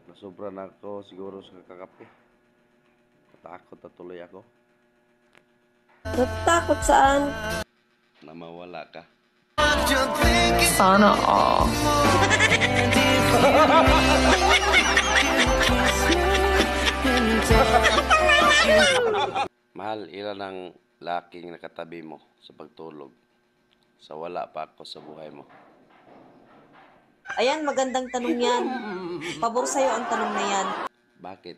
Nasobra na ako siguro sa kakape. Natakot na tuloy ako. Natakot saan? Na mawala ka. Sana all. Mahal, ilan ang laking nakatabi mo sa pagtulog? Sa wala pa ako sa buhay mo. Ayan, magandang tanong yan. Pabor sa'yo ang tanong na yan. Bakit?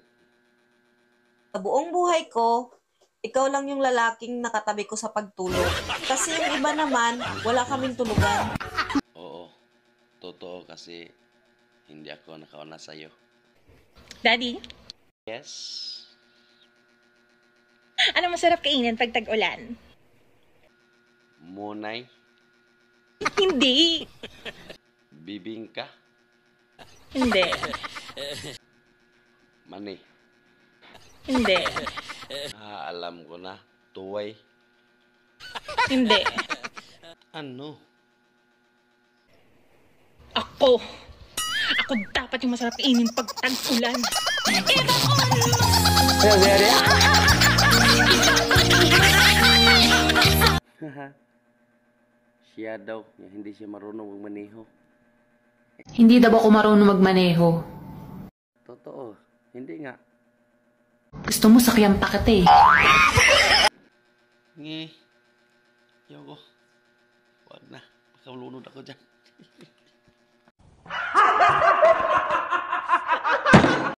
Sa buong buhay ko, ikaw lang yung lalaking nakatabi ko sa pagtulog. Kasi yung iba naman, wala kaming tulugan. Oo. Totoo kasi hindi ako nakauna sa'yo. Daddy, Yes? ano masarap kainin pag tag-ulan? Munay? Hindi. Bibingka? Hindi. Mani? Hindi. Alam ko na. Tuway? Hindi. Ano? Ako. Ako dapat yung masarap kainin pag tag-ulan. Siya daw. Hindi siya marunong magmaneho. Hindi daw ako marunong magmaneho. Totoo. Hindi nga. Gusto mo sakyan pa kita eh. Ngi. Yoko. Wag na. Makalunod ako dyan.